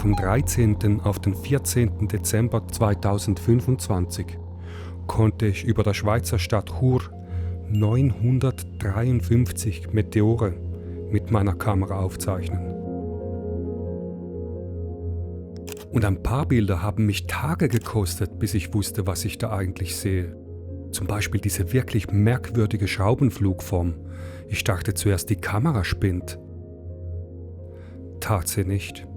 vom 13. auf den 14. Dezember 2025 konnte ich über der Schweizer Stadt Chur 953 Meteore mit meiner Kamera aufzeichnen. Und ein paar Bilder haben mich Tage gekostet, bis ich wusste, was ich da eigentlich sehe. Zum Beispiel diese wirklich merkwürdige Schraubenflugform. Ich dachte zuerst, die Kamera spinnt. Tat sie nicht.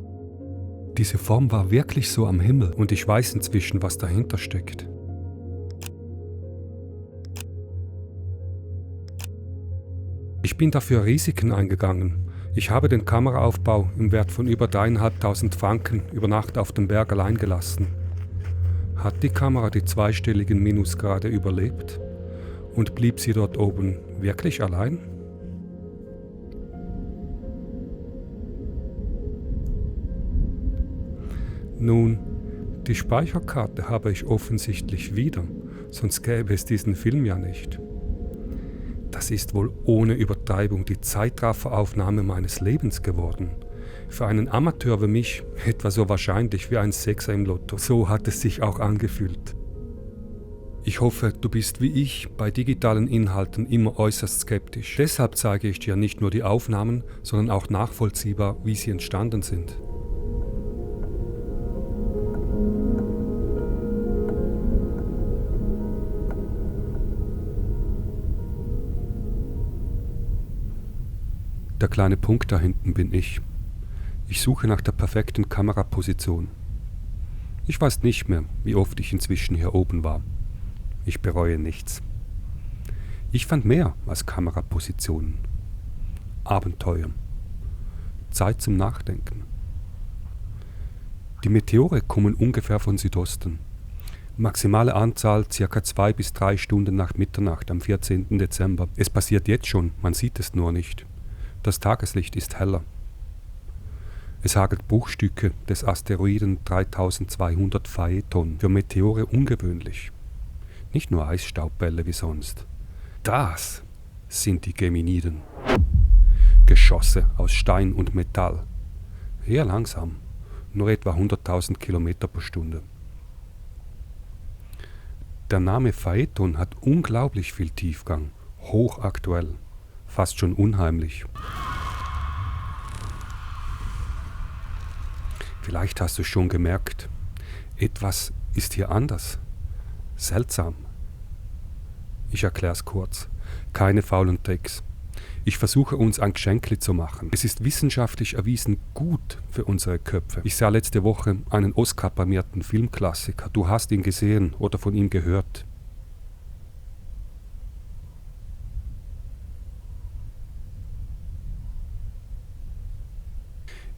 Diese Form war wirklich so am Himmel und ich weiß inzwischen, was dahinter steckt. Ich bin dafür Risiken eingegangen. Ich habe den Kameraaufbau im Wert von über 3.500 Franken über Nacht auf dem Berg allein gelassen. Hat die Kamera die zweistelligen Minusgrade überlebt? Und blieb sie dort oben wirklich allein? Nun, die Speicherkarte habe ich offensichtlich wieder, sonst gäbe es diesen Film ja nicht. Das ist wohl ohne Übertreibung die Zeitrafferaufnahme meines Lebens geworden. Für einen Amateur wie mich etwa so wahrscheinlich wie ein Sechser im Lotto. So hat es sich auch angefühlt. Ich hoffe, du bist wie ich bei digitalen Inhalten immer äußerst skeptisch. Deshalb zeige ich dir nicht nur die Aufnahmen, sondern auch nachvollziehbar, wie sie entstanden sind. Der kleine Punkt da hinten bin ich. Ich suche nach der perfekten Kameraposition. Ich weiß nicht mehr, wie oft ich inzwischen hier oben war. Ich bereue nichts. Ich fand mehr als Kamerapositionen. Abenteuer. Zeit zum Nachdenken. Die Meteore kommen ungefähr von Südosten. Maximale Anzahl ca. 2 bis 3 Stunden nach Mitternacht am 14. Dezember. Es passiert jetzt schon, man sieht es nur nicht. Das Tageslicht ist heller. Es hagelt Bruchstücke des Asteroiden 3200 Phaeton, für Meteore ungewöhnlich. Nicht nur Eisstaubbälle wie sonst. Das sind die Geminiden. Geschosse aus Stein und Metall. Eher langsam, nur etwa 100.000 Kilometer pro Stunde. Der Name Phaeton hat unglaublich viel Tiefgang, hochaktuell. Fast schon unheimlich. Vielleicht hast du schon gemerkt, etwas ist hier anders. Seltsam. Ich erkläre es kurz. Keine faulen Tricks. Ich versuche uns ein Geschenkli zu machen. Es ist wissenschaftlich erwiesen gut für unsere Köpfe. Ich sah letzte Woche einen Oscar-prämierten Filmklassiker. Du hast ihn gesehen oder von ihm gehört.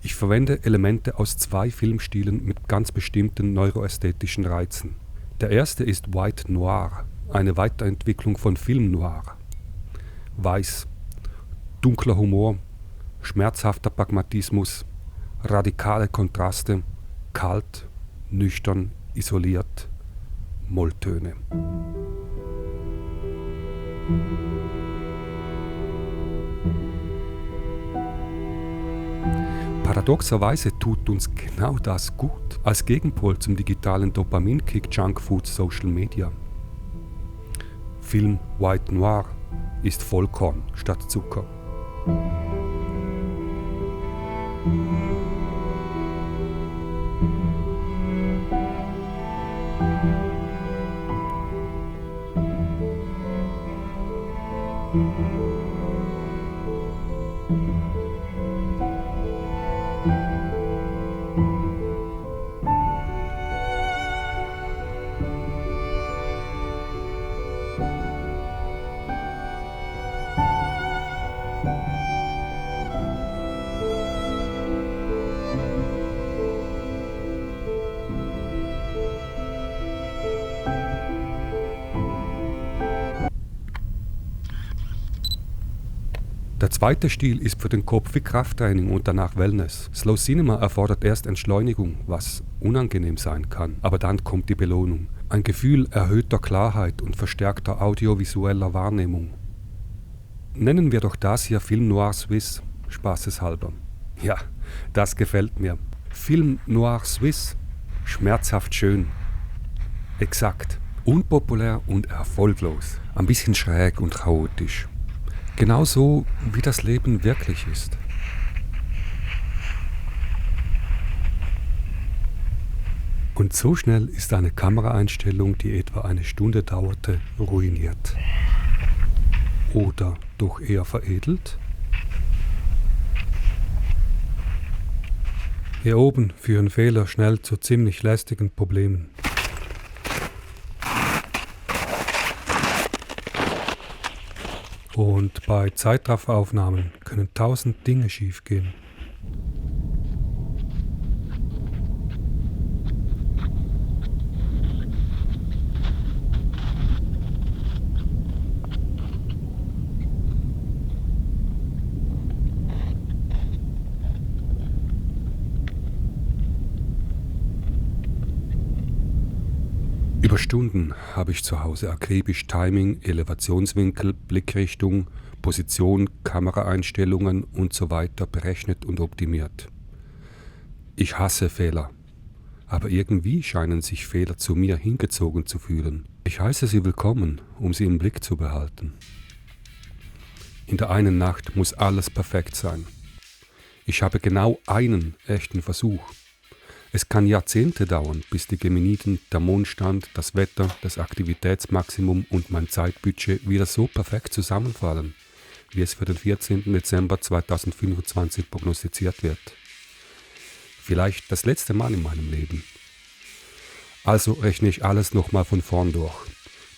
Ich verwende Elemente aus 2 Filmstilen mit ganz bestimmten neuroästhetischen Reizen. Der erste ist White Noir, eine Weiterentwicklung von Film Noir. Weiß, dunkler Humor, schmerzhafter Pragmatismus, radikale Kontraste, kalt, nüchtern, isoliert, Molltöne. Paradoxerweise tut uns genau das gut, als Gegenpol zum digitalen Dopaminkick Junkfood Social Media. Film White Noir ist Vollkorn statt Zucker. Der zweite Stil ist für den Kopf wie Krafttraining und danach Wellness. Slow Cinema erfordert erst Entschleunigung, was unangenehm sein kann, aber dann kommt die Belohnung. Ein Gefühl erhöhter Klarheit und verstärkter audiovisueller Wahrnehmung. Nennen wir doch das hier Film Noir Suisse, spaßeshalber. Ja, das gefällt mir. Film Noir Suisse. Schmerzhaft schön. Exakt. Unpopulär und erfolglos. Ein bisschen schräg und chaotisch. Genauso wie das Leben wirklich ist. Und so schnell ist eine Kameraeinstellung, die etwa eine Stunde dauerte, ruiniert. Oder doch eher veredelt? Hier oben führen Fehler schnell zu ziemlich lästigen Problemen. Und bei Zeitrafferaufnahmen können 1000 Dinge schiefgehen. Über Stunden habe ich zu Hause akribisch Timing, Elevationswinkel, Blickrichtung, Position, Kameraeinstellungen und so weiter berechnet und optimiert. Ich hasse Fehler, aber irgendwie scheinen sich Fehler zu mir hingezogen zu fühlen. Ich heiße sie willkommen, um sie im Blick zu behalten. In der einen Nacht muss alles perfekt sein. Ich habe genau einen echten Versuch. Es kann Jahrzehnte dauern, bis die Gemeniten, der Mondstand, das Wetter, das Aktivitätsmaximum und mein Zeitbudget wieder so perfekt zusammenfallen, wie es für den 14. Dezember 2025 prognostiziert wird. Vielleicht das letzte Mal in meinem Leben. Also rechne ich alles nochmal von vorn durch,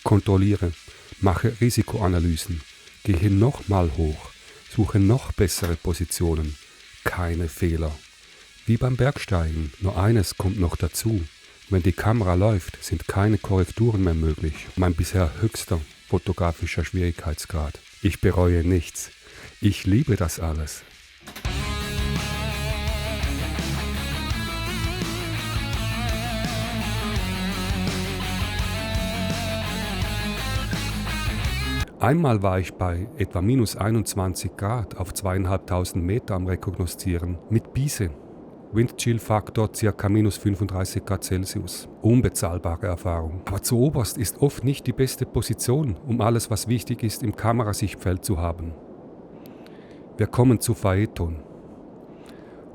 kontrolliere, mache Risikoanalysen, gehe nochmal hoch, suche noch bessere Positionen, keine Fehler. Wie beim Bergsteigen, nur eines kommt noch dazu. Wenn die Kamera läuft, sind keine Korrekturen mehr möglich. Mein bisher höchster fotografischer Schwierigkeitsgrad. Ich bereue nichts. Ich liebe das alles. Einmal war ich bei etwa minus 21 Grad auf 2500 Meter am Rekognoszieren mit Bise. Windchill-Faktor ca. minus 35 Grad Celsius. Unbezahlbare Erfahrung. Aber zu oberst ist oft nicht die beste Position, um alles, was wichtig ist, im Kamerasichtfeld zu haben. Wir kommen zu Phaeton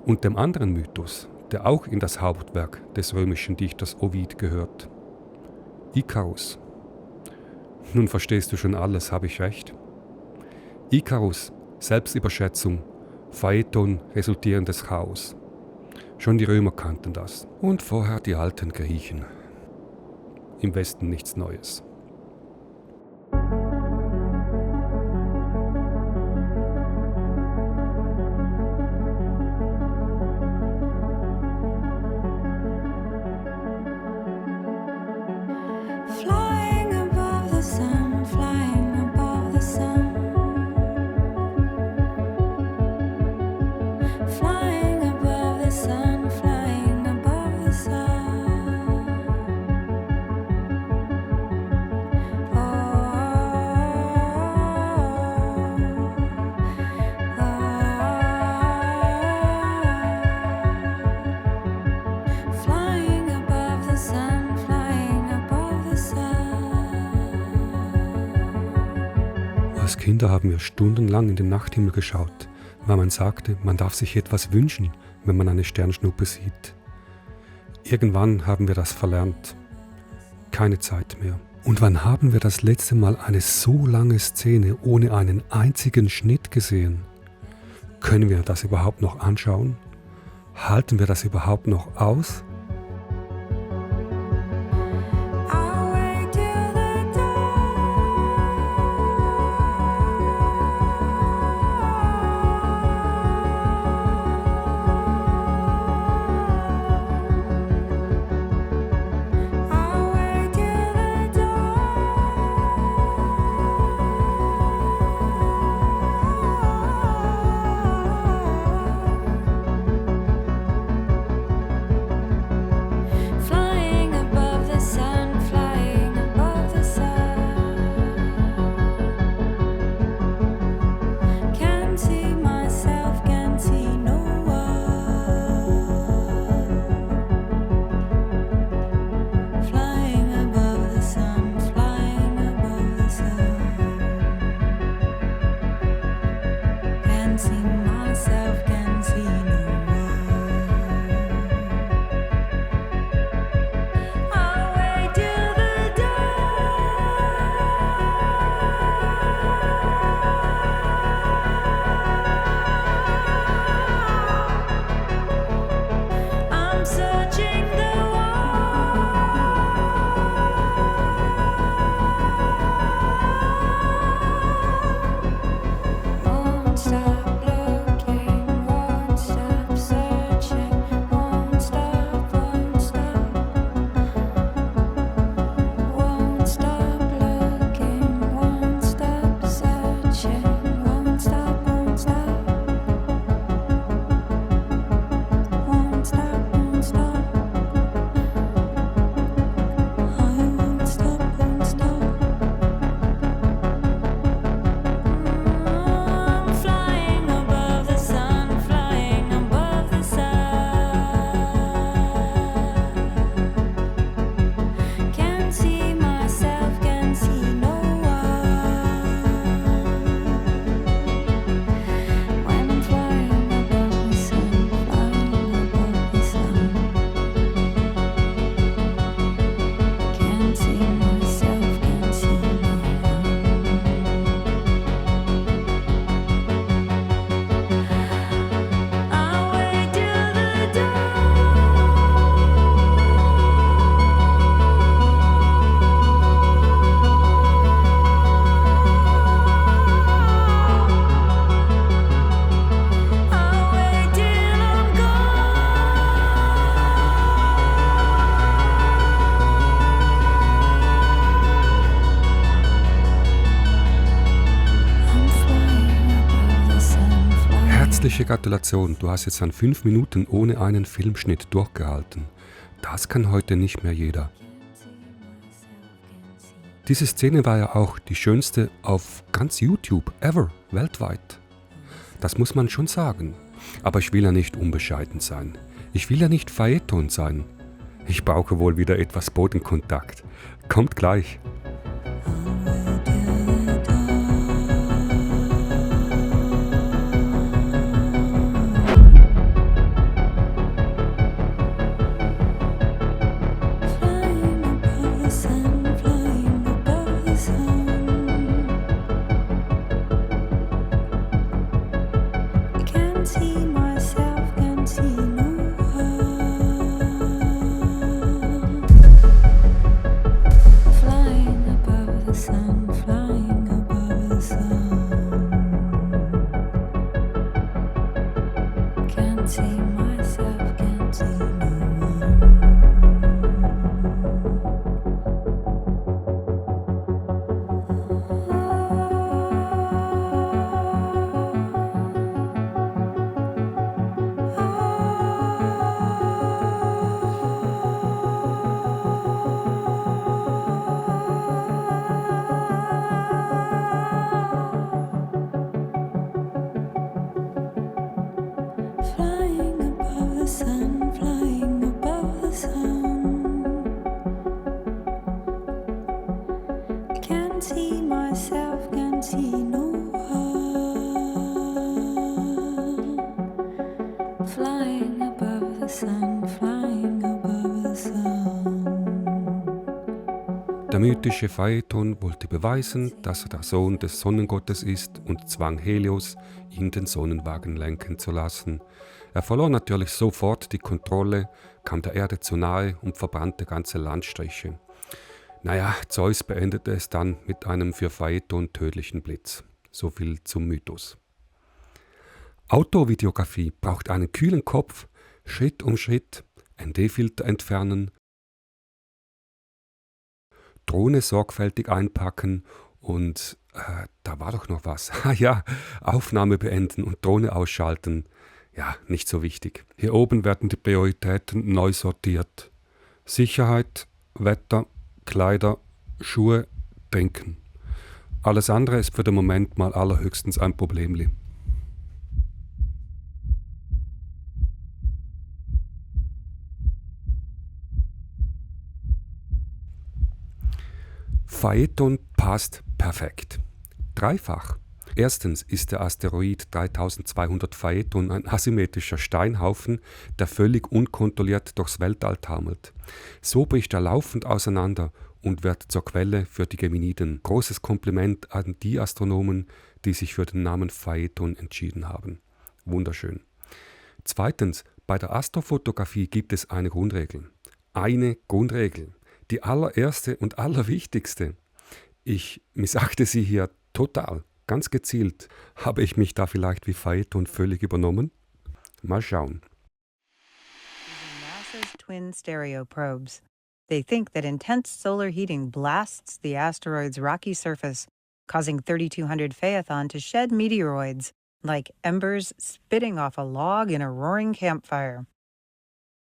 und dem anderen Mythos, der auch in das Hauptwerk des römischen Dichters Ovid gehört. Ikarus. Nun verstehst du schon alles, habe ich recht? Ikarus, Selbstüberschätzung, Phaeton, resultierendes Chaos. Schon die Römer kannten das. Und vorher die alten Griechen. Im Westen nichts Neues. Als Kinder haben wir stundenlang in den Nachthimmel geschaut, weil man sagte, man darf sich etwas wünschen, wenn man eine Sternschnuppe sieht. Irgendwann haben wir das verlernt. Keine Zeit mehr. Und wann haben wir das letzte Mal eine so lange Szene ohne einen einzigen Schnitt gesehen? Können wir das überhaupt noch anschauen? Halten wir das überhaupt noch aus? Herzliche Gratulation, du hast jetzt an 5 Minuten ohne einen Filmschnitt durchgehalten. Das kann heute nicht mehr jeder. Diese Szene war ja auch die schönste auf ganz YouTube ever, weltweit. Das muss man schon sagen. Aber ich will ja nicht unbescheiden sein. Ich will ja nicht Phaeton sein. Ich brauche wohl wieder etwas Bodenkontakt. Kommt gleich. Der mythische Phaeton wollte beweisen, dass er der Sohn des Sonnengottes ist und zwang Helios, ihn den Sonnenwagen lenken zu lassen. Er verlor natürlich sofort die Kontrolle, kam der Erde zu nahe und verbrannte ganze Landstriche. Naja, Zeus beendete es dann mit einem für Phaeton tödlichen Blitz. So viel zum Mythos. Autovideografie braucht einen kühlen Kopf, Schritt um Schritt, ND-Filter entfernen, Drohne sorgfältig einpacken und da war doch noch was. Ja, Aufnahme beenden und Drohne ausschalten. Ja, nicht so wichtig. Hier oben werden die Prioritäten neu sortiert. Sicherheit, Wetter, Kleider, Schuhe, Trinken. Alles andere ist für den Moment mal allerhöchstens ein Problemli. Phaeton passt perfekt. Dreifach. Erstens ist der Asteroid 3200 Phaeton ein asymmetrischer Steinhaufen, der völlig unkontrolliert durchs Weltall taumelt. So bricht er laufend auseinander und wird zur Quelle für die Geminiden. Großes Kompliment an die Astronomen, die sich für den Namen Phaeton entschieden haben. Wunderschön. Zweitens, bei der Astrofotografie gibt es eine Grundregel. Eine Grundregel. Die allererste und allerwichtigste. Ich missachte sie hier total, ganz gezielt. Habe ich mich da vielleicht wie Phaeton völlig übernommen? Mal schauen. NASA's twin stereo probes. They think that intense solar heating blasts the asteroid's rocky surface, causing 3200 Phaethon to shed meteoroids, like embers spitting off a log in a roaring campfire.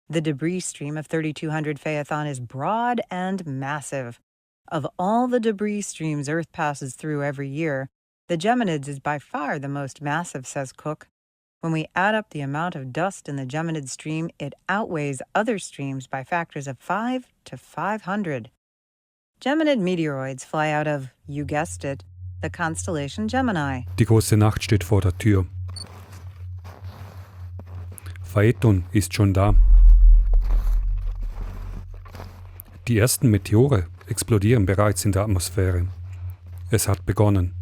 The debris stream of 3200 Phaethon is broad and massive. Of all the debris streams Earth passes through every year, the Geminids is by far the most massive, says Cook. When we add up the amount of dust in the Geminid stream, it outweighs other streams by factors of 5 to 500. Geminid meteoroids fly out of, you guessed it, the constellation Gemini. Die große Nacht steht vor der Tür. Phaeton ist schon da. Die ersten Meteore explodieren bereits in der Atmosphäre. Es hat begonnen.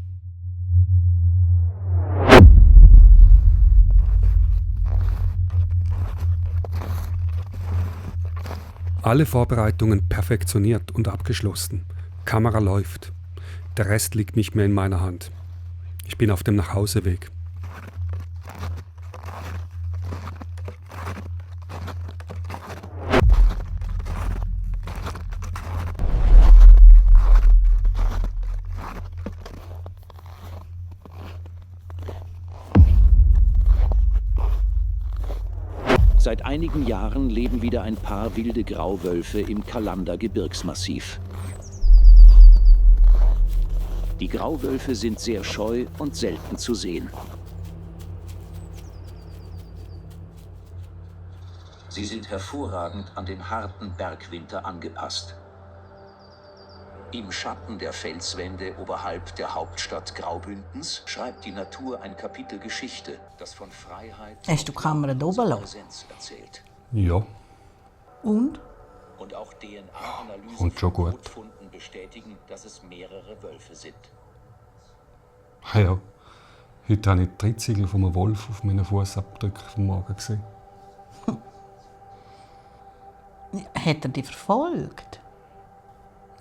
Alle Vorbereitungen perfektioniert und abgeschlossen. Kamera läuft. Der Rest liegt nicht mehr in meiner Hand. Ich bin auf dem Nachhauseweg. Seit einigen Jahren leben wieder ein paar wilde Grauwölfe im Kalander Gebirgsmassiv. Die Grauwölfe sind sehr scheu und selten zu sehen. Sie sind hervorragend an den harten Bergwinter angepasst. Im Schatten der Felswände oberhalb der Hauptstadt Graubündens schreibt die Natur ein Kapitel Geschichte, das von Freiheit Hast du die Kamera da oben lassen? Präsenz erzählt. Ja, Und? Und auch DNA-Analysen Und schon von gut. Brutfunden bestätigen, dass es mehrere Wölfe sind. ja. Heute habe ich die Trittsiegel von einem Wolf auf meinen Fußabdrücken vom Morgen gesehen. Hat er dich verfolgt?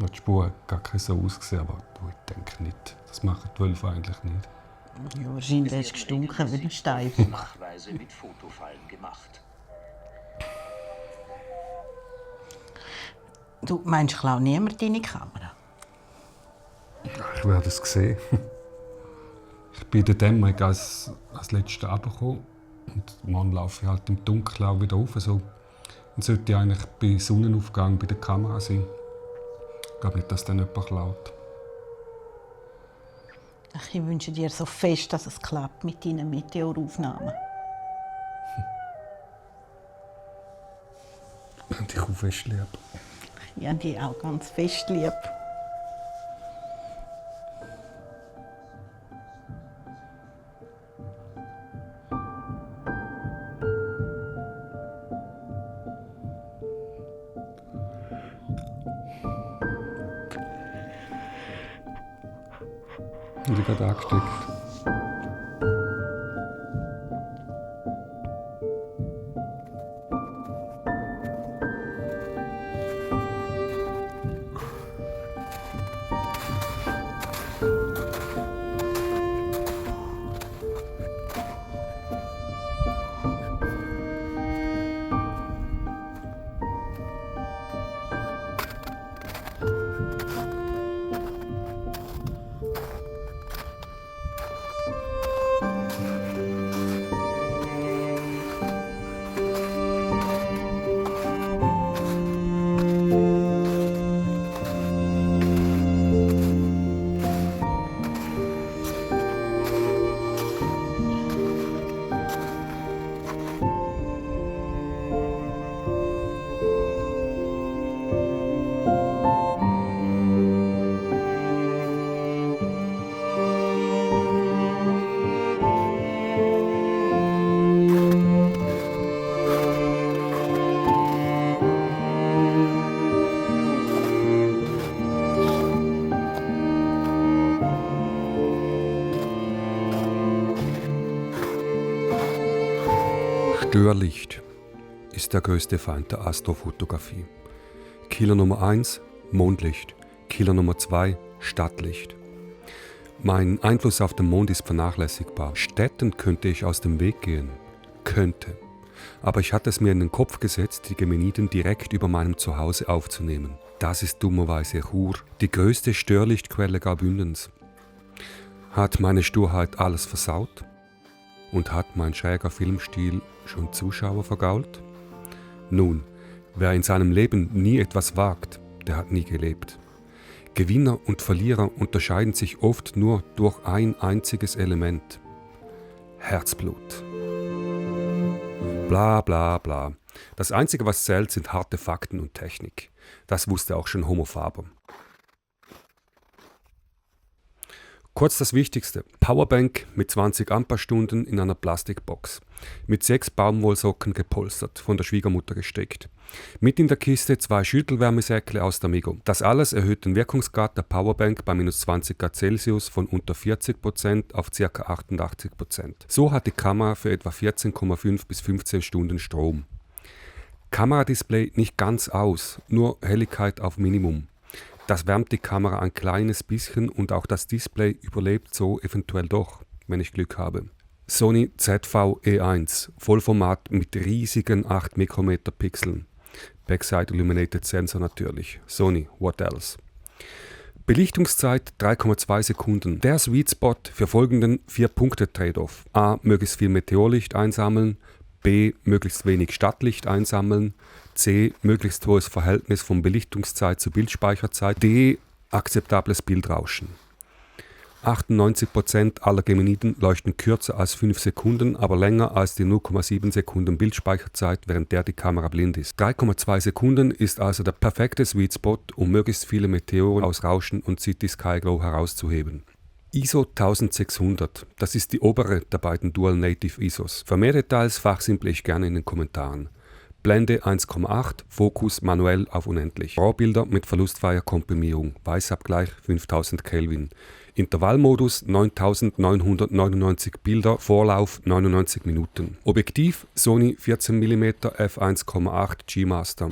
Die Spur hat gar nicht so ausgesehen, aber ich denke nicht. Das machen die Wölfe eigentlich nicht. Ja, wahrscheinlich hast du gestunken wie ein Steinbock. Nachweise mit Fotofallen gemacht. Du meinst, klaut niemand deine Kamera? Ich werde es sehen. Ich bin in der Dämmerung als Letzter runtergekommen. Und morgen laufe ich halt im Dunkeln auch wieder rauf. So. Dann sollte ich eigentlich bei Sonnenaufgang bei der Kamera sein. Ich glaube nicht, dass dann jemand klaut. Ach, ich wünsche dir so fest, dass es klappt mit deinen Meteoraufnahmen. Und ich auch fest lieb. Ich habe dich auch ganz fest lieb. Und ich gerade angesteckt. Störlicht ist der größte Feind der Astrofotografie. Killer Nummer 1 Mondlicht, Killer Nummer 2 Stadtlicht. Mein Einfluss auf den Mond ist vernachlässigbar. Städten könnte ich aus dem Weg gehen. Könnte. Aber ich hatte es mir in den Kopf gesetzt, die Gemeniden direkt über meinem Zuhause aufzunehmen. Das ist dummerweise Chur, die größte Störlichtquelle Graubündens. Hat meine Sturheit alles versaut? Und hat mein schräger Filmstil schon Zuschauer vergault? Nun, wer in seinem Leben nie etwas wagt, der hat nie gelebt. Gewinner und Verlierer unterscheiden sich oft nur durch ein einziges Element. Herzblut. Bla bla bla. Das Einzige, was zählt, sind harte Fakten und Technik. Das wusste auch schon Homo Faber. Kurz das Wichtigste. Powerbank mit 20 Ampere-Stunden in einer Plastikbox. Mit 6 Baumwollsocken gepolstert, von der Schwiegermutter gestrickt. Mit in der Kiste 2 Schüttelwärmesäckle aus der Migo. Das alles erhöht den Wirkungsgrad der Powerbank bei minus 20 Grad Celsius von unter 40% auf ca. 88%. So hat die Kamera für etwa 14,5 bis 15 Stunden Strom. Kameradisplay nicht ganz aus, nur Helligkeit auf Minimum. Das wärmt die Kamera ein kleines bisschen und auch das Display überlebt so eventuell doch, wenn ich Glück habe. Sony ZV-E1, Vollformat mit riesigen 8 Mikrometer Pixeln. Backside Illuminated Sensor natürlich. Sony, what else? Belichtungszeit 3,2 Sekunden. Der Sweet Spot für folgenden 4-Punkte-Trade-off. A. Möglichst viel Meteorlicht einsammeln. B. Möglichst wenig Stadtlicht einsammeln. C. Möglichst hohes Verhältnis von Belichtungszeit zu Bildspeicherzeit. D. Akzeptables Bildrauschen. 98% aller Geminiden leuchten kürzer als 5 Sekunden, aber länger als die 0,7 Sekunden Bildspeicherzeit, während der die Kamera blind ist. 3,2 Sekunden ist also der perfekte Sweet Spot, um möglichst viele Meteoren aus Rauschen und City Sky Glow herauszuheben. ISO 1600, das ist die obere der beiden Dual Native ISOs. Für mehr Details fachsimple ich gerne in den Kommentaren. Blende 1,8, Fokus manuell auf unendlich. RAW-Bilder mit verlustfreier Komprimierung, Weißabgleich 5000 Kelvin. Intervallmodus 9999 Bilder, Vorlauf 99 Minuten. Objektiv Sony 14mm f1,8 G-Master.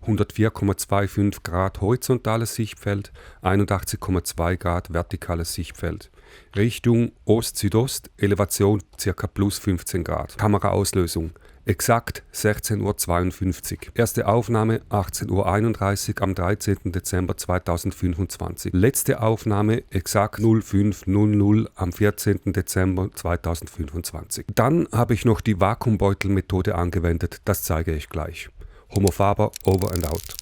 104,25 Grad horizontales Sichtfeld, 81,2 Grad vertikales Sichtfeld. Richtung Ost-Südost, Elevation ca. plus 15 Grad. Kameraauslösung exakt 16:52 Uhr. Erste Aufnahme 18:31 Uhr am 13. Dezember 2025. Letzte Aufnahme exakt 05:00 am 14. Dezember 2025. Dann habe ich noch die Vakuumbeutelmethode angewendet, das zeige ich gleich. Homo Faber, over and out.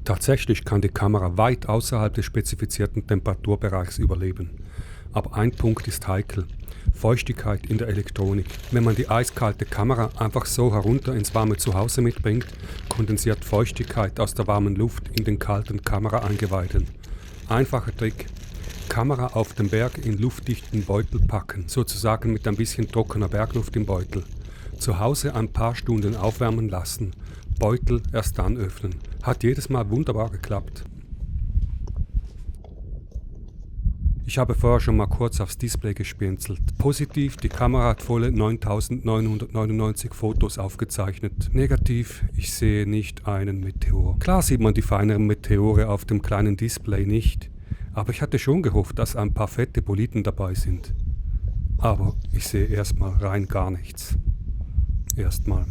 Tatsächlich kann die Kamera weit außerhalb des spezifizierten Temperaturbereichs überleben. Aber ein Punkt ist heikel: Feuchtigkeit in der Elektronik. Wenn man die eiskalte Kamera einfach so herunter ins warme Zuhause mitbringt, kondensiert Feuchtigkeit aus der warmen Luft in den kalten Kameraeingeweiden. Einfacher Trick: Kamera auf den Berg in luftdichten Beutel packen, sozusagen mit ein bisschen trockener Bergluft im Beutel. Zu Hause ein paar Stunden aufwärmen lassen, Beutel erst dann öffnen. Hat jedes Mal wunderbar geklappt. Ich habe vorher schon mal kurz aufs Display gespinzelt. Positiv, die Kamera hat volle 9999 Fotos aufgezeichnet. Negativ, ich sehe nicht einen Meteor. Klar sieht man die feineren Meteore auf dem kleinen Display nicht, aber ich hatte schon gehofft, dass ein paar fette Boliden dabei sind. Aber ich sehe erstmal rein gar nichts. Erstmal.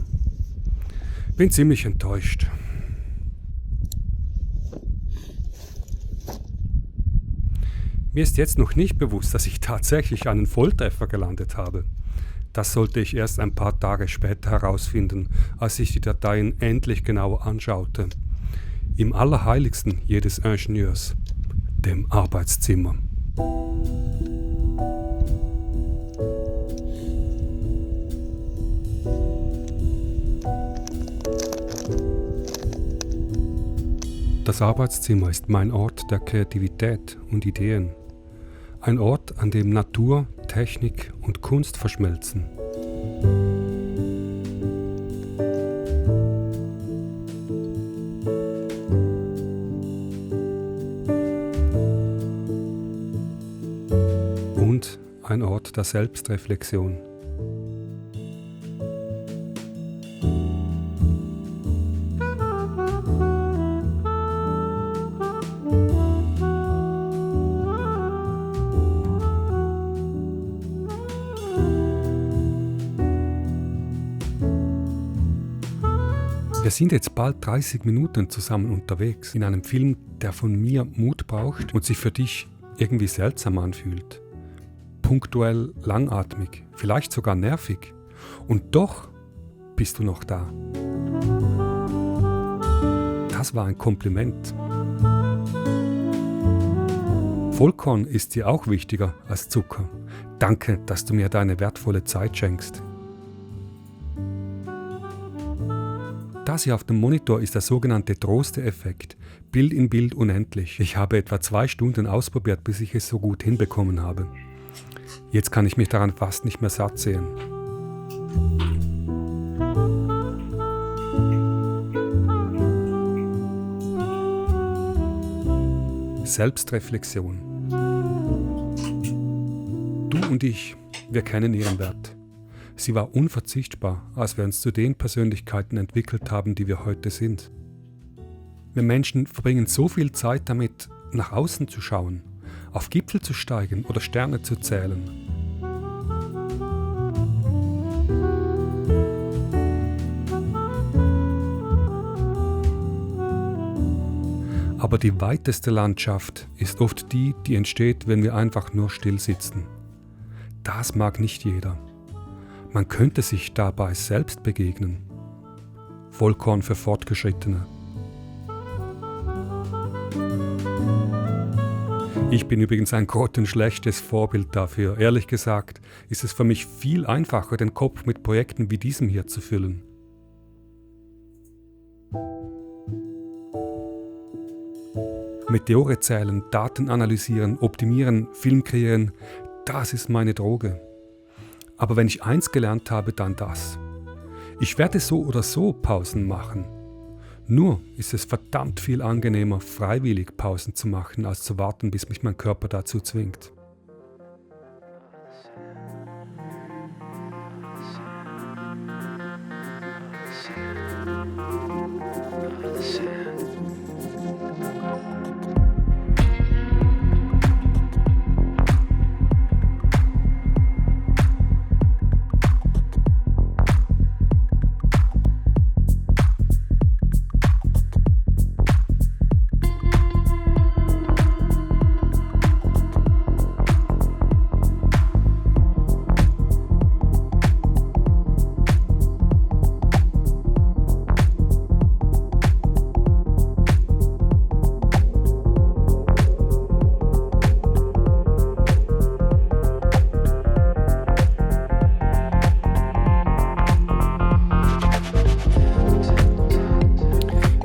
Bin ziemlich enttäuscht. Mir ist jetzt noch nicht bewusst, dass ich tatsächlich einen Volltreffer gelandet habe. Das sollte ich erst ein paar Tage später herausfinden, als ich die Dateien endlich genauer anschaute. Im Allerheiligsten jedes Ingenieurs, dem Arbeitszimmer. Das Arbeitszimmer ist mein Ort der Kreativität und Ideen. Ein Ort, an dem Natur, Technik und Kunst verschmelzen. Und ein Ort der Selbstreflexion. Wir sind jetzt bald 30 Minuten zusammen unterwegs in einem Film, der von mir Mut braucht und sich für dich irgendwie seltsam anfühlt. Punktuell langatmig, vielleicht sogar nervig. Und doch bist du noch da. Das war ein Kompliment. Vollkorn ist dir auch wichtiger als Zucker. Danke, dass du mir deine wertvolle Zeit schenkst. Das hier auf dem Monitor ist der sogenannte Droste-Effekt. Bild in Bild unendlich. Ich habe etwa 2 Stunden ausprobiert, bis ich es so gut hinbekommen habe. Jetzt kann ich mich daran fast nicht mehr satt sehen. Selbstreflexion. Du und ich, wir kennen ihren Wert. Sie war unverzichtbar, als wir uns zu den Persönlichkeiten entwickelt haben, die wir heute sind. Wir Menschen verbringen so viel Zeit damit, nach außen zu schauen, auf Gipfel zu steigen oder Sterne zu zählen. Aber die weiteste Landschaft ist oft die, die entsteht, wenn wir einfach nur still sitzen. Das mag nicht jeder. Man könnte sich dabei selbst begegnen. Vollkorn für Fortgeschrittene. Ich bin übrigens ein grottenschlechtes Vorbild dafür. Ehrlich gesagt ist es für mich viel einfacher, den Kopf mit Projekten wie diesem hier zu füllen. Meteore zählen, Daten analysieren, optimieren, Film kreieren, das ist meine Droge. Aber wenn ich eins gelernt habe, dann das. Ich werde so oder so Pausen machen. Nur ist es verdammt viel angenehmer, freiwillig Pausen zu machen, als zu warten, bis mich mein Körper dazu zwingt.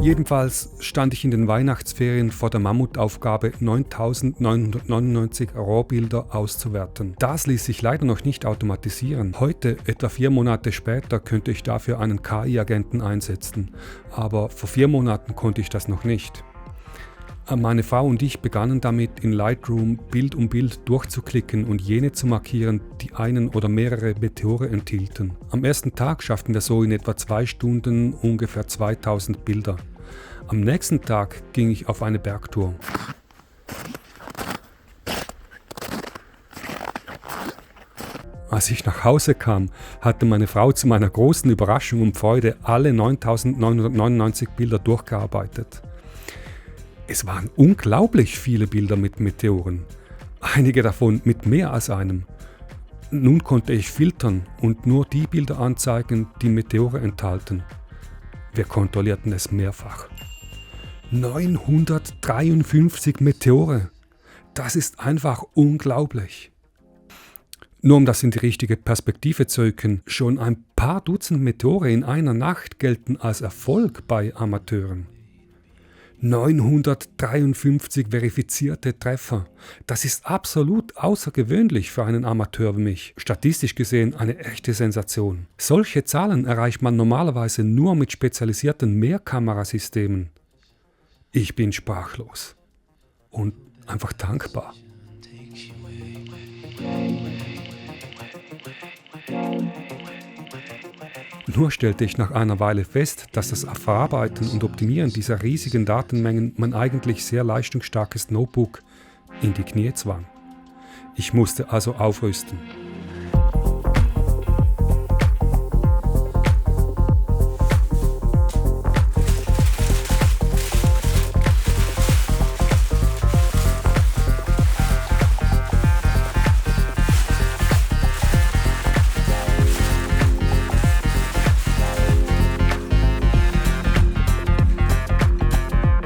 Jedenfalls stand ich in den Weihnachtsferien vor der Mammutaufgabe, 9.999 RAW-Bilder auszuwerten. Das ließ sich leider noch nicht automatisieren. Heute, etwa 4 Monate später, könnte ich dafür einen KI-Agenten einsetzen. Aber vor 4 Monaten konnte ich das noch nicht. Meine Frau und ich begannen damit, in Lightroom Bild um Bild durchzuklicken und jene zu markieren, die einen oder mehrere Meteore enthielten. Am ersten Tag schafften wir so in etwa 2 Stunden ungefähr 2000 Bilder. Am nächsten Tag ging ich auf eine Bergtour. Als ich nach Hause kam, hatte meine Frau zu meiner großen Überraschung und Freude alle 9.999 Bilder durchgearbeitet. Es waren unglaublich viele Bilder mit Meteoren, einige davon mit mehr als einem. Nun konnte ich filtern und nur die Bilder anzeigen, die Meteore enthalten. Wir kontrollierten es mehrfach. 953 Meteore! Das ist einfach unglaublich. Nur um das in die richtige Perspektive zu rücken, schon ein paar Dutzend Meteore in einer Nacht gelten als Erfolg bei Amateuren. 953 verifizierte Treffer. Das ist absolut außergewöhnlich für einen Amateur wie mich. Statistisch gesehen eine echte Sensation. Solche Zahlen erreicht man normalerweise nur mit spezialisierten Mehrkamerasystemen. Ich bin sprachlos und einfach dankbar. Nur stellte ich nach einer Weile fest, dass das Verarbeiten und Optimieren dieser riesigen Datenmengen mein eigentlich sehr leistungsstarkes Notebook in die Knie zwang. Ich musste also aufrüsten.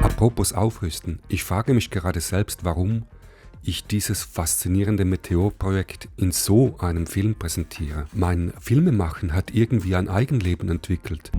Apropos Aufrüsten, ich frage mich gerade selbst, warum ich dieses faszinierende Meteorprojekt in so einem Film präsentiere. Mein Filmemachen hat irgendwie ein Eigenleben entwickelt.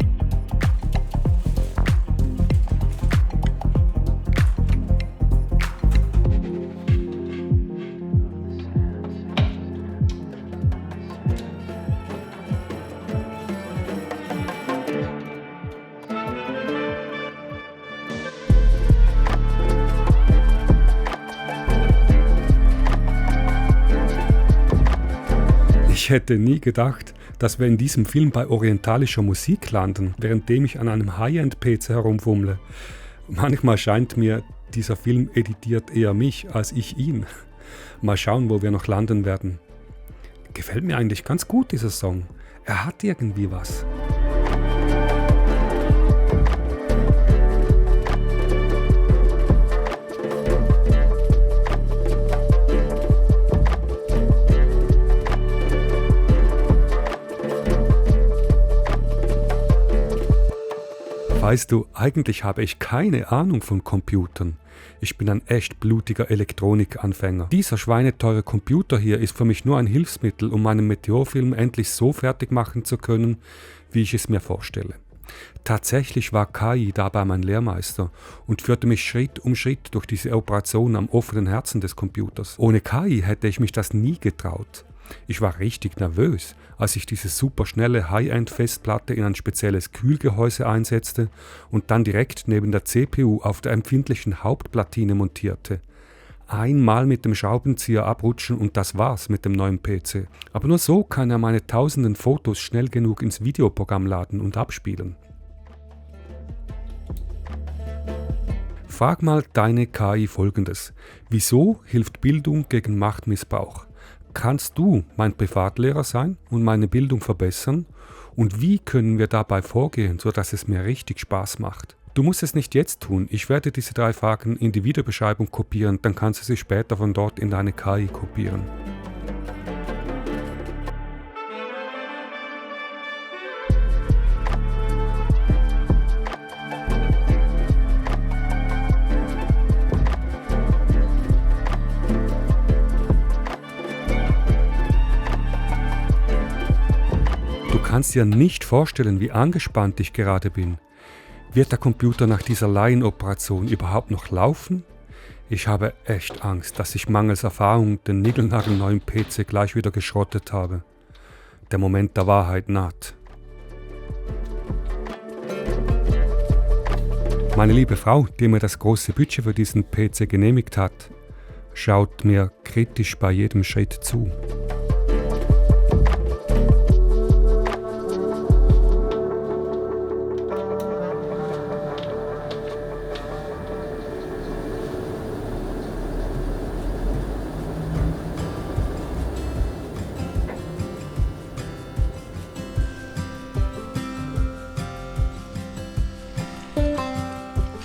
Ich hätte nie gedacht, dass wir in diesem Film bei orientalischer Musik landen, währenddem ich an einem High-End-PC herumfummle. Manchmal scheint mir, dieser Film editiert eher mich als ich ihn. Mal schauen, wo wir noch landen werden. Gefällt mir eigentlich ganz gut, dieser Song. Er hat irgendwie was. Weißt du, eigentlich habe ich keine Ahnung von Computern. Ich bin ein echt blutiger Elektronikanfänger. Dieser schweineteure Computer hier ist für mich nur ein Hilfsmittel, um meinen Meteorfilm endlich so fertig machen zu können, wie ich es mir vorstelle. Tatsächlich war KI dabei mein Lehrmeister und führte mich Schritt um Schritt durch diese Operation am offenen Herzen des Computers. Ohne KI hätte ich mich das nie getraut. Ich war richtig nervös, als ich diese superschnelle High-End-Festplatte in ein spezielles Kühlgehäuse einsetzte und dann direkt neben der CPU auf der empfindlichen Hauptplatine montierte. Einmal mit dem Schraubenzieher abrutschen und das war's mit dem neuen PC. Aber nur so kann er meine tausenden Fotos schnell genug ins Videoprogramm laden und abspielen. Frag mal deine KI Folgendes: Wieso hilft Bildung gegen Machtmissbrauch? Kannst du mein Privatlehrer sein und meine Bildung verbessern? Und wie können wir dabei vorgehen, sodass es mir richtig Spaß macht? Du musst es nicht jetzt tun. Ich werde diese 3 Fragen in die Videobeschreibung kopieren, dann kannst du sie später von dort in deine KI kopieren. Du kannst dir nicht vorstellen, wie angespannt ich gerade bin. Wird der Computer nach dieser Laienoperation überhaupt noch laufen? Ich habe echt Angst, dass ich mangels Erfahrung den niegelnagelneuen PC gleich wieder geschrottet habe. Der Moment der Wahrheit naht. Meine liebe Frau, die mir das große Budget für diesen PC genehmigt hat, schaut mir kritisch bei jedem Schritt zu.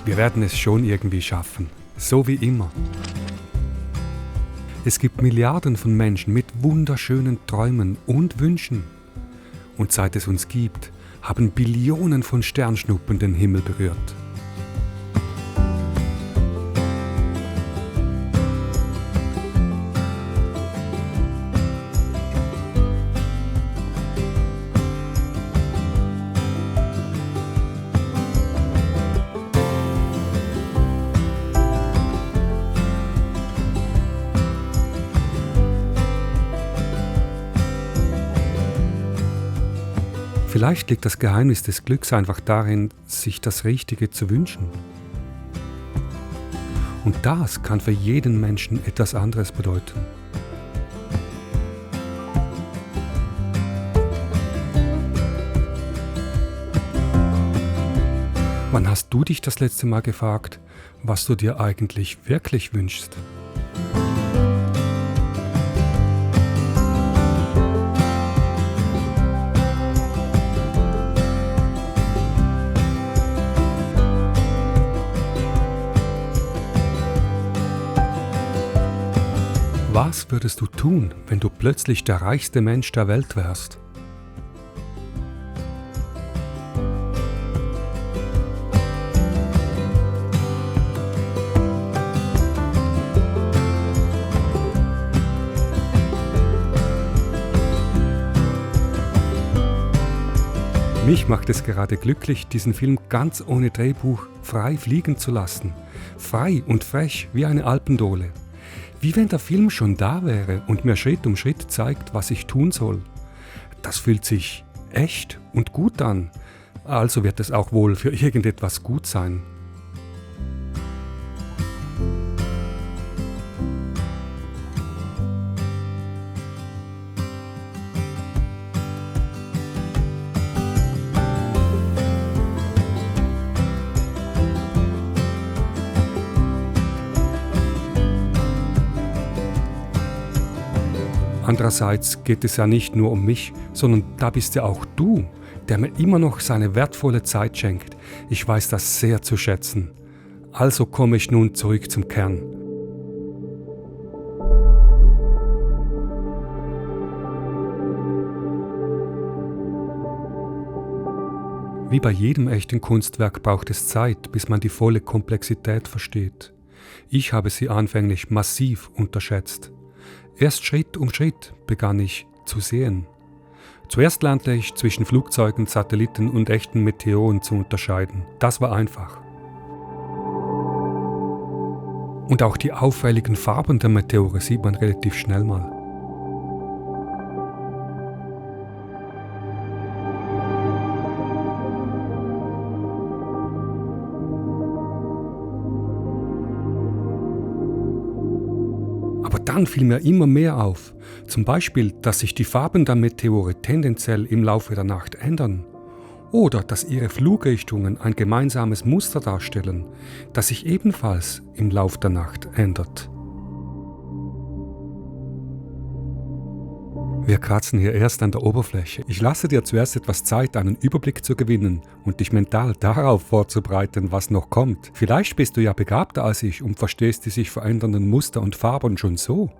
Wir werden es schon irgendwie schaffen, so wie immer. Es gibt Milliarden von Menschen mit wunderschönen Träumen und Wünschen. Und seit es uns gibt, haben Billionen von Sternschnuppen den Himmel berührt. Vielleicht liegt das Geheimnis des Glücks einfach darin, sich das Richtige zu wünschen. Und das kann für jeden Menschen etwas anderes bedeuten. Wann hast du dich das letzte Mal gefragt, was du dir eigentlich wirklich wünschst? Was würdest du tun, wenn du plötzlich der reichste Mensch der Welt wärst? Mich macht es gerade glücklich, diesen Film ganz ohne Drehbuch frei fliegen zu lassen. Frei und frech wie eine Alpendole. Wie wenn der Film schon da wäre und mir Schritt um Schritt zeigt, was ich tun soll. Das fühlt sich echt und gut an. Also wird es auch wohl für irgendetwas gut sein. Andererseits geht es ja nicht nur um mich, sondern da bist ja auch du, der mir immer noch seine wertvolle Zeit schenkt. Ich weiß das sehr zu schätzen. Also komme ich nun zurück zum Kern. Wie bei jedem echten Kunstwerk braucht es Zeit, bis man die volle Komplexität versteht. Ich habe sie anfänglich massiv unterschätzt. Erst Schritt um Schritt begann ich zu sehen. Zuerst lernte ich zwischen Flugzeugen, Satelliten und echten Meteoren zu unterscheiden. Das war einfach. Und auch die auffälligen Farben der Meteore sieht man relativ schnell mal. Aber dann fiel mir immer mehr auf. Zum Beispiel, dass sich die Farben der Meteore tendenziell im Laufe der Nacht ändern. Oder dass ihre Flugrichtungen ein gemeinsames Muster darstellen, das sich ebenfalls im Lauf der Nacht ändert. Wir kratzen hier erst an der Oberfläche. Ich lasse dir zuerst etwas Zeit, einen Überblick zu gewinnen und dich mental darauf vorzubereiten, was noch kommt. Vielleicht bist du ja begabter als ich und verstehst die sich verändernden Muster und Farben schon so.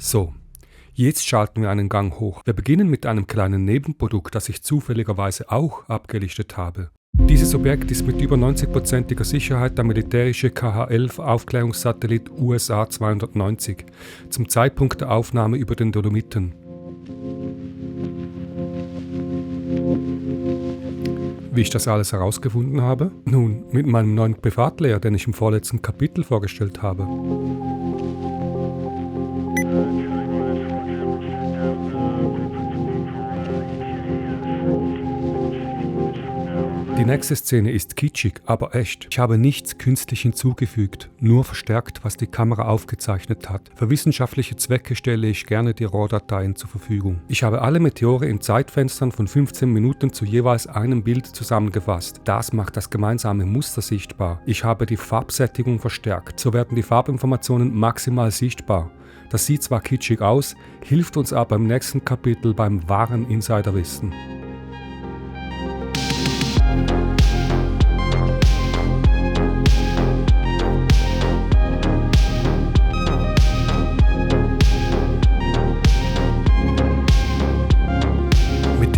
So, jetzt schalten wir einen Gang hoch. Wir beginnen mit einem kleinen Nebenprodukt, das ich zufälligerweise auch abgelichtet habe. Dieses Objekt ist mit über 90%iger Sicherheit der militärische KH-11 Aufklärungssatellit USA 290 zum Zeitpunkt der Aufnahme über den Dolomiten. Wie ich das alles herausgefunden habe? Nun, mit meinem neuen Privatlehrer, den ich im vorletzten Kapitel vorgestellt habe. Die nächste Szene ist kitschig, aber echt. Ich habe nichts künstlich hinzugefügt, nur verstärkt, was die Kamera aufgezeichnet hat. Für wissenschaftliche Zwecke stelle ich gerne die RAW-Dateien zur Verfügung. Ich habe alle Meteore in Zeitfenstern von 15 Minuten zu jeweils einem Bild zusammengefasst. Das macht das gemeinsame Muster sichtbar. Ich habe die Farbsättigung verstärkt. So werden die Farbinformationen maximal sichtbar. Das sieht zwar kitschig aus, hilft uns aber im nächsten Kapitel beim wahren Insiderwissen.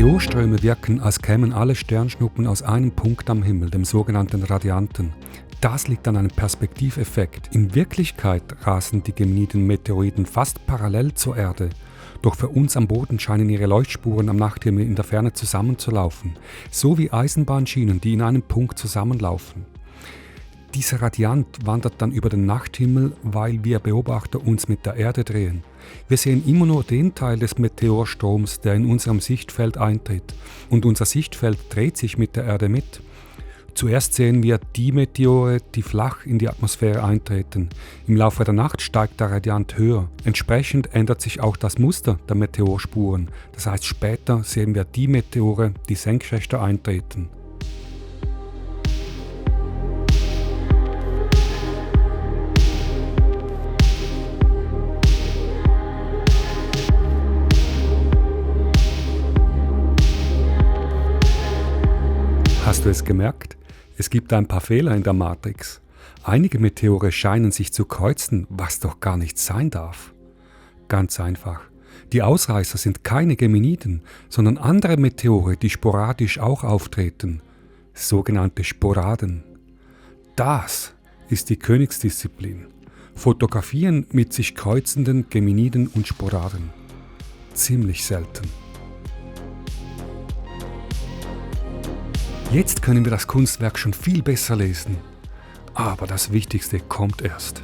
Meteorströme wirken, als kämen alle Sternschnuppen aus einem Punkt am Himmel, dem sogenannten Radianten. Das liegt an einem Perspektiveffekt. In Wirklichkeit rasen die Geminiden-Meteoroiden fast parallel zur Erde. Doch für uns am Boden scheinen ihre Leuchtspuren am Nachthimmel in der Ferne zusammenzulaufen, so wie Eisenbahnschienen, die in einem Punkt zusammenlaufen. Dieser Radiant wandert dann über den Nachthimmel, weil wir Beobachter uns mit der Erde drehen. Wir sehen immer nur den Teil des Meteorstroms, der in unserem Sichtfeld eintritt, und unser Sichtfeld dreht sich mit der Erde mit. Zuerst sehen wir die Meteore, die flach in die Atmosphäre eintreten. Im Laufe der Nacht steigt der Radiant höher. Entsprechend ändert sich auch das Muster der Meteorspuren. Das heißt, später sehen wir die Meteore, die senkrechter eintreten. Hast du es gemerkt? Es gibt ein paar Fehler in der Matrix. Einige Meteore scheinen sich zu kreuzen, was doch gar nicht sein darf. Ganz einfach. Die Ausreißer sind keine Geminiden, sondern andere Meteore, die sporadisch auch auftreten. Sogenannte Sporaden. Das ist die Königsdisziplin. Fotografieren mit sich kreuzenden Geminiden und Sporaden. Ziemlich selten. Jetzt können wir das Kunstwerk schon viel besser lesen. Aber das Wichtigste kommt erst.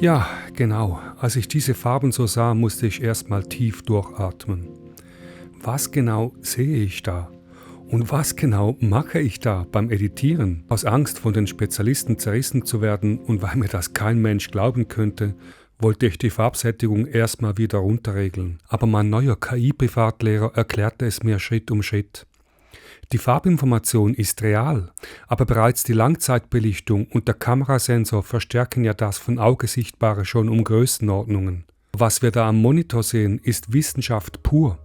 Ja, genau. Als ich diese Farben so sah, musste ich erstmal tief durchatmen. Was genau sehe ich da? Und was genau mache ich da beim Editieren? Aus Angst, von den Spezialisten zerrissen zu werden und weil mir das kein Mensch glauben könnte, wollte ich die Farbsättigung erstmal wieder runterregeln. Aber mein neuer KI-Privatlehrer erklärte es mir Schritt um Schritt. Die Farbinformation ist real, aber bereits die Langzeitbelichtung und der Kamerasensor verstärken ja das von Auge Sichtbare schon um Größenordnungen. Was wir da am Monitor sehen, ist Wissenschaft pur.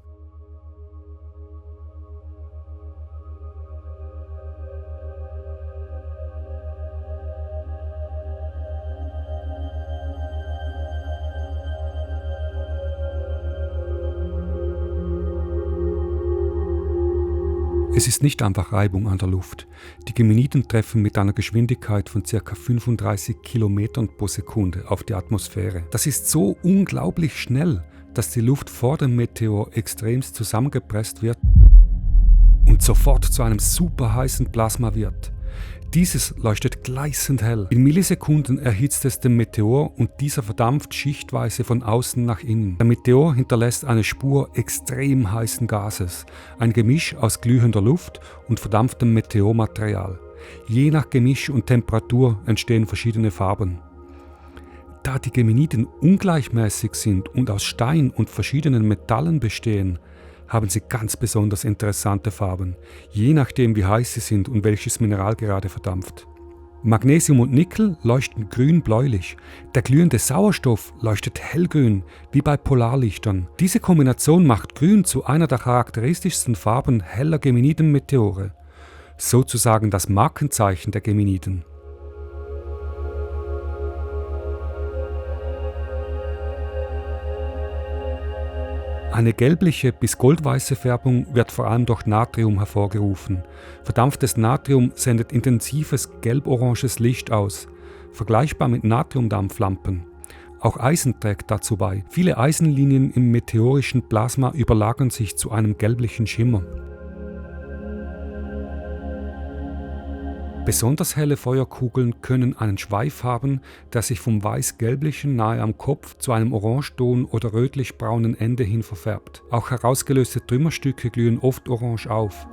Es ist nicht einfach Reibung an der Luft. Die Geminiden treffen mit einer Geschwindigkeit von ca. 35 Kilometern pro Sekunde auf die Atmosphäre. Das ist so unglaublich schnell, dass die Luft vor dem Meteor extremst zusammengepresst wird und sofort zu einem super heißen Plasma wird. Dieses leuchtet gleißend hell. In Millisekunden erhitzt es den Meteor und dieser verdampft schichtweise von außen nach innen. Der Meteor hinterlässt eine Spur extrem heißen Gases, ein Gemisch aus glühender Luft und verdampftem Meteormaterial. Je nach Gemisch und Temperatur entstehen verschiedene Farben. Da die Geminiden ungleichmäßig sind und aus Stein und verschiedenen Metallen bestehen, haben sie ganz besonders interessante Farben, je nachdem wie heiß sie sind und welches Mineral gerade verdampft. Magnesium und Nickel leuchten grün-bläulich, der glühende Sauerstoff leuchtet hellgrün, wie bei Polarlichtern. Diese Kombination macht Grün zu einer der charakteristischsten Farben heller Geminiden-Meteore, sozusagen das Markenzeichen der Geminiden. Eine gelbliche bis goldweiße Färbung wird vor allem durch Natrium hervorgerufen. Verdampftes Natrium sendet intensives gelb-oranges Licht aus, vergleichbar mit Natriumdampflampen. Auch Eisen trägt dazu bei. Viele Eisenlinien im meteorischen Plasma überlagern sich zu einem gelblichen Schimmer. Besonders helle Feuerkugeln können einen Schweif haben, der sich vom weiß-gelblichen nahe am Kopf zu einem orangeton oder rötlich-braunen Ende hin verfärbt. Auch herausgelöste Trümmerstücke glühen oft orange auf.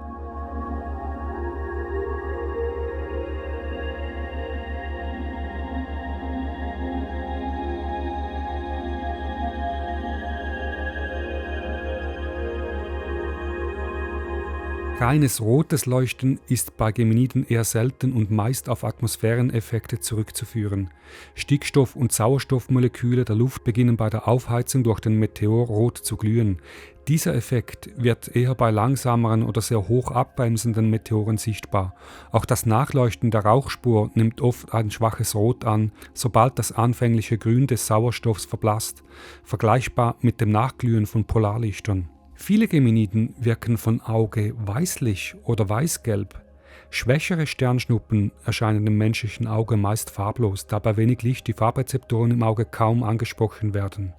Reines rotes Leuchten ist bei Geminiden eher selten und meist auf Atmosphäreneffekte zurückzuführen. Stickstoff- und Sauerstoffmoleküle der Luft beginnen bei der Aufheizung durch den Meteor rot zu glühen. Dieser Effekt wird eher bei langsameren oder sehr hoch abbremsenden Meteoren sichtbar. Auch das Nachleuchten der Rauchspur nimmt oft ein schwaches Rot an, sobald das anfängliche Grün des Sauerstoffs verblasst, vergleichbar mit dem Nachglühen von Polarlichtern. Viele Geminiden wirken von Auge weißlich oder weißgelb. Schwächere Sternschnuppen erscheinen dem menschlichen Auge meist farblos, da bei wenig Licht die Farbrezeptoren im Auge kaum angesprochen werden.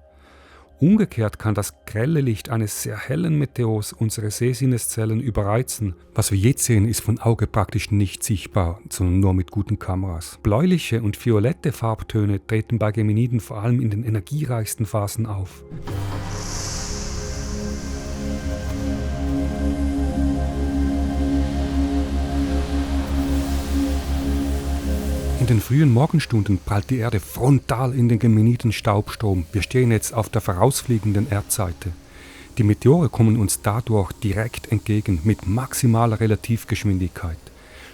Umgekehrt kann das grelle Licht eines sehr hellen Meteors unsere Sehsinneszellen überreizen. Was wir jetzt sehen, ist von Auge praktisch nicht sichtbar, sondern nur mit guten Kameras. Bläuliche und violette Farbtöne treten bei Geminiden vor allem in den energiereichsten Phasen auf. In den frühen Morgenstunden prallt die Erde frontal in den Geminiden-Staubstrom. Wir stehen jetzt auf der vorausfliegenden Erdseite. Die Meteore kommen uns dadurch direkt entgegen mit maximaler Relativgeschwindigkeit.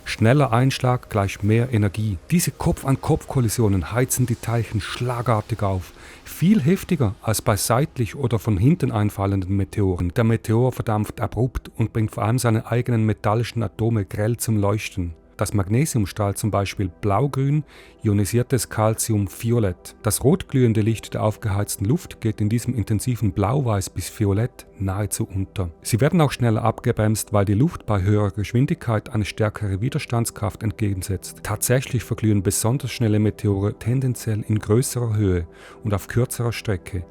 Schneller Einschlag gleich mehr Energie. Diese Kopf-an-Kopf-Kollisionen heizen die Teilchen schlagartig auf. Viel heftiger als bei seitlich oder von hinten einfallenden Meteoren. Der Meteor verdampft abrupt und bringt vor allem seine eigenen metallischen Atome grell zum Leuchten. Das Magnesium strahlt zum Beispiel blaugrün, ionisiertes Calcium violett. Das rotglühende Licht der aufgeheizten Luft geht in diesem intensiven Blau-Weiß bis Violett nahezu unter. Sie werden auch schneller abgebremst, weil die Luft bei höherer Geschwindigkeit eine stärkere Widerstandskraft entgegensetzt. Tatsächlich verglühen besonders schnelle Meteore tendenziell in größerer Höhe und auf kürzerer Strecke.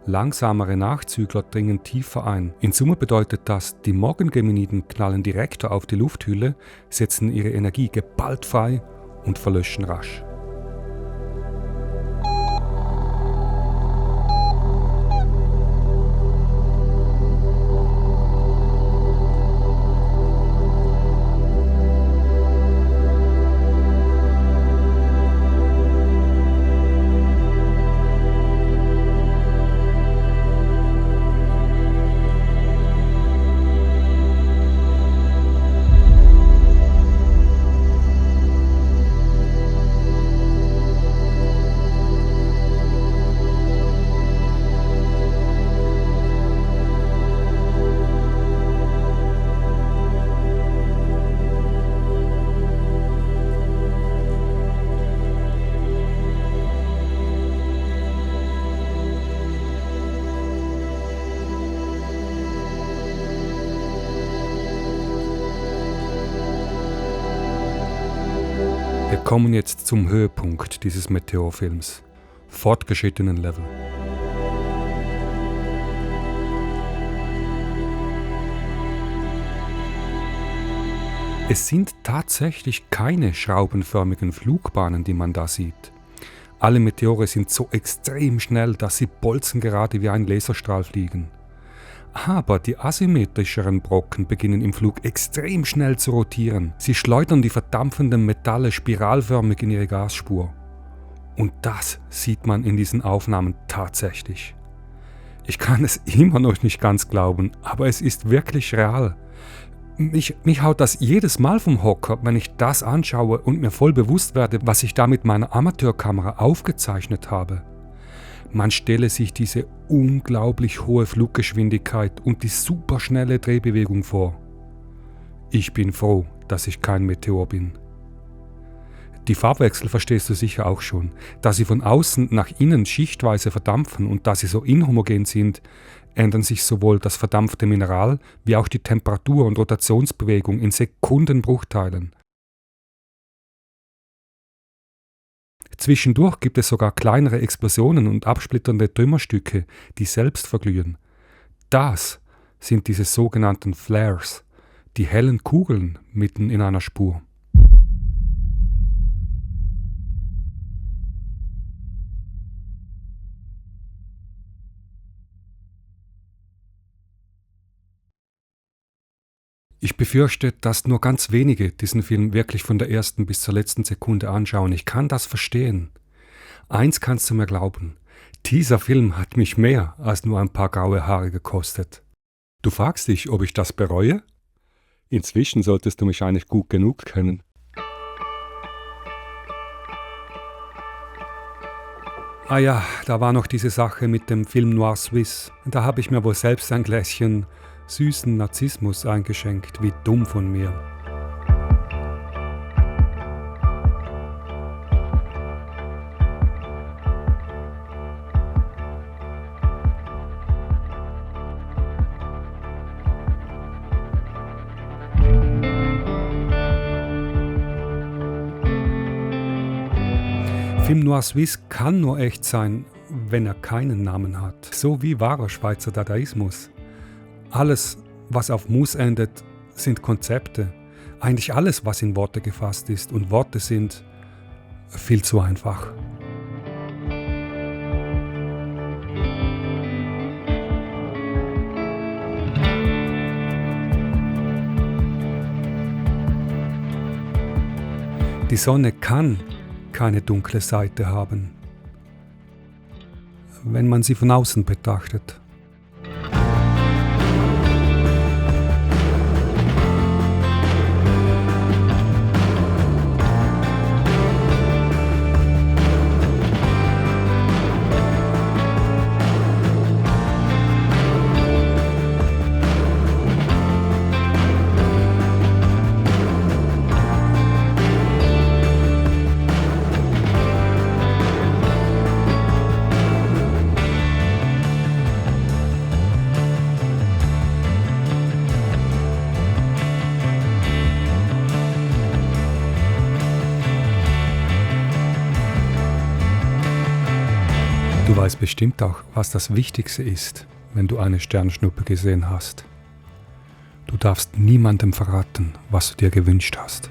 Langsamere Nachzügler dringen tiefer ein. In Summe bedeutet das, die Morgengeminiden knallen direkter auf die Lufthülle, setzen ihre Energie geballt frei und verlöschen rasch. Wir kommen jetzt zum Höhepunkt dieses Meteorfilms, fortgeschrittenen Level. Es sind tatsächlich keine schraubenförmigen Flugbahnen, die man da sieht. Alle Meteore sind so extrem schnell, dass sie bolzengerade wie ein Laserstrahl fliegen. Aber die asymmetrischeren Brocken beginnen im Flug extrem schnell zu rotieren. Sie schleudern die verdampfenden Metalle spiralförmig in ihre Gasspur. Und das sieht man in diesen Aufnahmen tatsächlich. Ich kann es immer noch nicht ganz glauben, aber es ist wirklich real. Mich haut das jedes Mal vom Hocker, wenn ich das anschaue und mir voll bewusst werde, was ich da mit meiner Amateurkamera aufgezeichnet habe. Man stelle sich diese unglaublich hohe Fluggeschwindigkeit und die superschnelle Drehbewegung vor. Ich bin froh, dass ich kein Meteor bin. Die Farbwechsel verstehst du sicher auch schon. Da sie von außen nach innen schichtweise verdampfen und da sie so inhomogen sind, ändern sich sowohl das verdampfte Mineral wie auch die Temperatur und Rotationsbewegung in Sekundenbruchteilen. Zwischendurch gibt es sogar kleinere Explosionen und absplitternde Trümmerstücke, die selbst verglühen. Das sind diese sogenannten Flares, die hellen Kugeln mitten in einer Spur. Ich befürchte, dass nur ganz wenige diesen Film wirklich von der ersten bis zur letzten Sekunde anschauen. Ich kann das verstehen. Eins kannst du mir glauben, dieser Film hat mich mehr als nur ein paar graue Haare gekostet. Du fragst dich, ob ich das bereue? Inzwischen solltest du mich eigentlich gut genug kennen. Ah ja, da war noch diese Sache mit dem Film Noir Suisse. Da habe ich mir wohl selbst ein Gläschen süßen Narzissmus eingeschenkt. Wie dumm von mir. Film Noir Suisse kann nur echt sein, wenn er keinen Namen hat. So wie wahrer Schweizer Dadaismus. Alles, was auf Mus endet, sind Konzepte. Eigentlich alles, was in Worte gefasst ist. Und Worte sind viel zu einfach. Die Sonne kann keine dunkle Seite haben, wenn man sie von außen betrachtet. Du weißt bestimmt auch, was das Wichtigste ist, wenn du eine Sternschnuppe gesehen hast. Du darfst niemandem verraten, was du dir gewünscht hast.